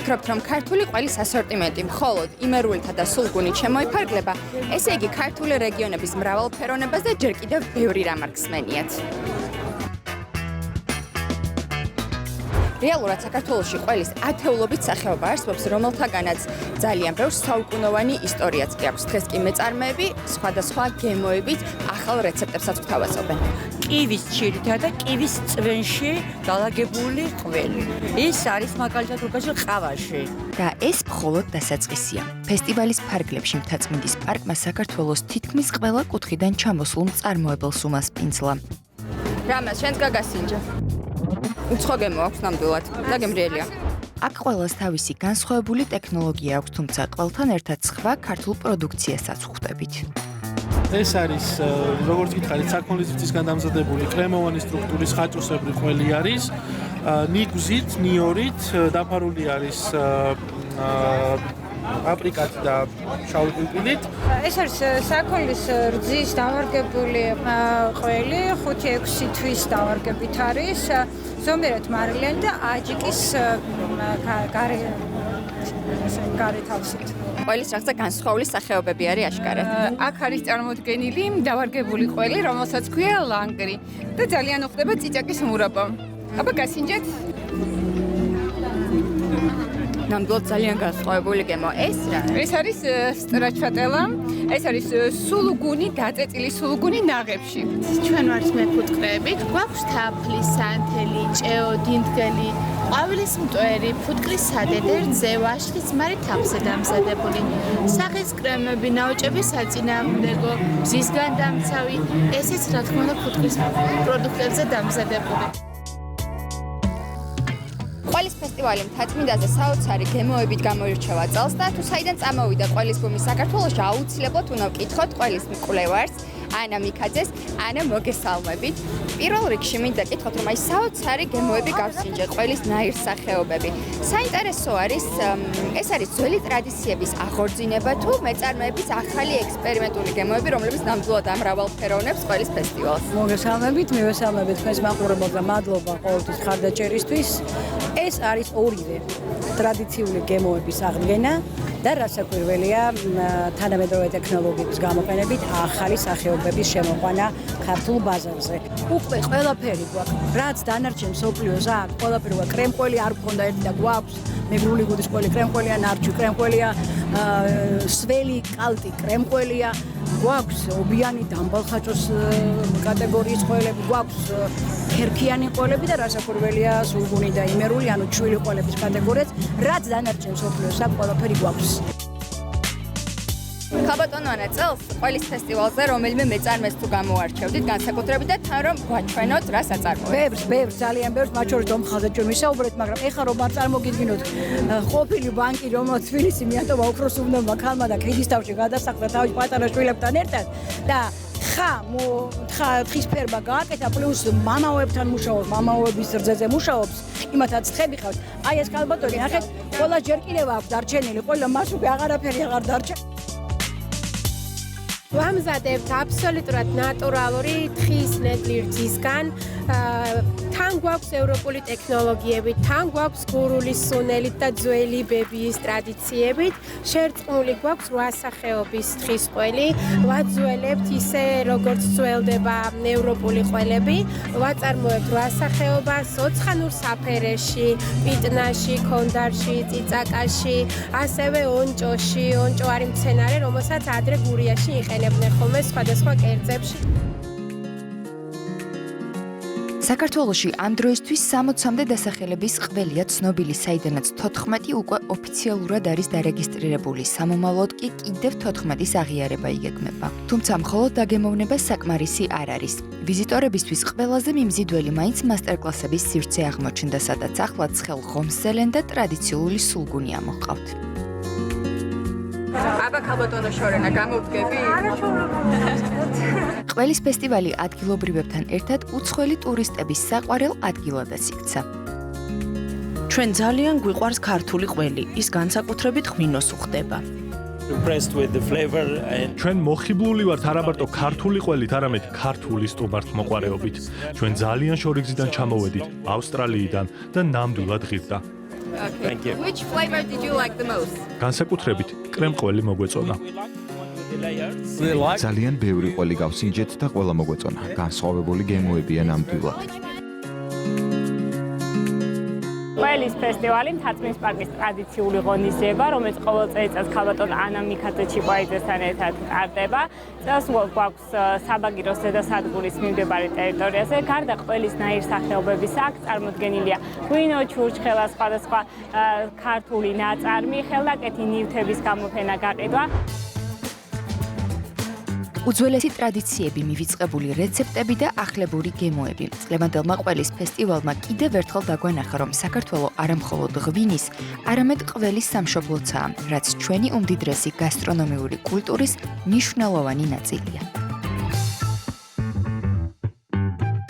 ვფიქრობთ, რომ ქართული ყველის ასორტიმენტი მხოლოდ იმერულთა და სულგუნით შემოიფარგლება, ესე იგი ქართული რეგიონების მრავალფეროვნებას და ჯერ კიდევ ბევრი რამ არ გსმენიათ. რეალურად საქართველოში ყველის ათეულობით სახეობა არსებობს, რომელთაგანაც ძალიან ბევრ საუკუნოვანი ისტორიაც კი აქვს. დღეს კი მეწარმეები სხვადასხვა გემოებით ახალ რეცეპტებსაც გვთავაზობენ. კივის ჩირითა და კივის წვენში დალაგებული ყველი. ის არის მაგალითად როგორი ყავაში. და ეს მხოლოდ დასაწყისია. ფესტივალის ფარგლებში მთაწმინდის პარკმა საქართველოს თითქმის ყველა კუთხიდან ჩამოსულ მწარმოებელს უმასპინძლა. რამას შენს გაგასინჯა? უცხო გემო აქვს ნამდვილად და გემრიელია. აქ ყველას თავისი განსხვავებული ტექნოლოგია აქვს, თუმცა ყველთან ერთად სხვა ქართულ პროდუქციასაც ხვდებით. ეს არის როგორც გითხარით, საქონლის რძისგან დამზადებული კრემოვანი სტრუქტურის ხაჭუსებრი ყველი არის. ნიგზით, ნიორით დაფარული არის აპრიკატი და შავი პილპილით. ეს არის საქონლის რძის დავარგებული ყველი, 5-6 თვის დავარგებით არის. ზომიერად მარილიანი და აჯიკის გარე თავსით. ყველის რაღაცა განსხვავებული სახეობები არის აშკარად. აქ არის წარმოდგენილი დავარგებული ყველი, რომელსაც ქვია ლანგრი და ძალიან უხდება წიწაკის მურაბა. აბა გასინჯეთ? ნამდვილად ძალიან განსხვავებული გემო. ეს რა? ეს არის სტრაჩატელა, ეს არის სულუგუნი, დაწეწილი სულუგუნი ნაღებში. ჩვენ ვართ მეფუტკრეები, გვაქვს თაფლი, სანთელი, ჭეო, დინდგელი, ყვავილის მტვერი, ფუტკრის სადედე, რძევა, ხმარი თაფზე დამზადებული. სახის კრემები, ნაოჭები საწინააღმდეგო, მზისგან დამცავი, ესეც რა თქმა უნდა ფუტკრის პროდუქტებზე დამზადებული. ყველის ფესტივალი მთაწმინდაზე საოცარი გემოებით გამოირჩევა წელს და თუ საიდან წამოვიდა ყველის ბუმი საქართველოში, აუცილებლად უნდა ვკითხოთ ყველის მკვლევარს ანა მიქაძეს. ანა, მოგესალმებით. პირველ რიგში მინდა გითხოთ, რომ აი საოცარი გემოები გავსინჯე ყველის ნაირსახეობები. საინტერესო არის, ეს არის ძველი ტრადიციების აღორძინება თუ მეწარმეების ახალი ექსპერიმენტული გემოები, რომლებიც ნამდვილად ამრავალფეროვნებს ყველის ფესტივალს. მოგესალმებით, მივესალმებით თქვენს მაყურებელს და მადლობა ყოველთვის ხარდაჭერისთვის. ეს არის ორივე ტრადიციული გემოების აღდგენა და რასაკვირველია თანამედროვე ტექნოლოგიების გამოყენებით ახალი სახეობების შემოყვანა ქართულ ბაზარზე. უკვე ყველაფერი გვაქვს, რაც დანარჩენ მსოფლიოს აქვს, ყველაფერი გვაქვს. კრემკველი არ გქონდა ერთი და გვაქვს. მეგრული გუდის ყველი კრემკველია, ნარჩი კრემკველია, სველი კალტი კრემკველია. გვაქვს ობიანი დამბალხაჭოს კატეგორიის ყველები, გვაქვს ქერქიანი ყველები და რასაკვირველია სულგუნი და იმერული, ანუ ჩვილი ყველების კატეგორიაც, რაც დანარჩენ მსოფლიოს აქვს, ყველაფერი გვაქვს. ქალბატონო ანა, წელს ყველის ფესტივალზე რომელიმე მეწარმეს თუ გამოარჩევდით განსაკუთრებით და თან რომ გვაჩვენოთ რა საწარმოებს. ბევრს, ძალიან ბევრს, მათ შორის დომხალზე ჩვენ ვისაუბრეთ, მაგრამ ეხლა რომ არ წარმოგიდგინოთ ყოფილი ბანკი, რომელიც თბილისი მიატოვა ოქროს უბნელმა ქალმა და ქედისთავში გადასახლდა თავის პატარა შვილებთან ერთად და თხის ფერმა გააკეთა, პლუს მამაოებთან მუშაობს, მამაოების რძეზე მუშაობს, იმათაც თხები ყავს. აი ეს ქალბატონი, ნახეთ, ყველა ჯერ კიდევ აქვს დარჩენილი, ყველა მას უკვე აღარაფერი აღარ დარჩა. ვამზადებთ აბსოლუტურად ნატურალური თხის ნედლი რძისგან. თან გვაქვს ევროპული ტექნოლოგიებით, თან გვაქვს გურული სუნელით და ძველი ბებიის ტრადიციებით. შერწყმული გვაქვს 8 სახეობის თხის ყველი. ვაძველებთ ისე როგორც ძველდება ევროპული ყველები. ვაწარმოებთ 8 სახეობას ოცხანურ საფერეში, პიტნაში, ქონდარში, წიწაკაში, ასევე ონჭოში. ონჭო არის მცენარე, რომელსაც ადრე გურიაში იყენებდნენ ხოლმე სხვადასხვა კერძებში. საქართველოში ამ დროისთვის 60-მდე დასახელების ყველია ცნობილი, საიდანაც 14 უკვე ოფიციალურად არის დარეგისტრირებული, სამომავლოდ კი კიდევ 14-ის აღიარება იგეგმება. თუმცა მხოლოდ დაგემოვნება საკმარისი არ არის. ვიზიტორებისთვის ყველაზე მიმზიდველი მაინც მასტერკლასების სივრცე აღმოჩნდა, სადაც ახლა ცხელ ხომსელენ და ტრადიციული სულგუნი ამოჰყავთ. აბა ქალბატონო შორენა, გამოვდგები? ყველის ფესტივალი ადგილობრივებთან ერთად უცხოელი ტურისტების საყვარელ ადგილადაც იქცა. ჩვენ ძალიან გვიყვარს ქართული ყველი, ის განსაკუთრებით ღვინოს უხდება. ჩვენ მოხიბლული ვართ არამარტო ქართული ყველით, არამედ ქართული სტუმართ მოყვარეობით. ჩვენ ძალიან შორიგზიდან ჩამოვედით, ავსტრალიიდან და ნამდვილად ღირდა. Thank you. Which flavor did you like the most? განსაკუთრებით კრემ-ყველი მოგვეწონა. ძალიან ბევრი ყველი გავსინჯეთ და ყველა მოგვეწონა. განსხვავებული გემოებია ნამდვილად. ყველის ფესტივალი მთაწმინდის პარკის ტრადიციული ღონისძიება, რომელიც ყოველ წელიწადს ქალბატონ ანა მიქაძე ჩიყვაიძესთან ერთად ტარდება. წელს გვაქვს საბაგიროს ზედასადგურის მიმდებარე ტერიტორიაზე. გარდა ყველის ნაირსახეობებისა, აქ წარმოდგენილია ღვინო, ჩურჩხელა, სხვადასხვა ქართული ნაწარმი, ხელნაკეთი ნივთების გამოფენა გაყიდვა. უძველესი ტრადიციები, მივიწყებული რეცეპტები და ახლებური გემოები. წლევანდელმა ყველის ფესტივალმა კიდევ ერთხელ დაგვანახა, რომ საქართველო არა მხოლოდ ღვინის, არამედ ყველის სამშობლოცაა, რაც ჩვენი უმდიდრესი გასტრონომიული კულტურის მნიშვნელოვანი ნაწილია.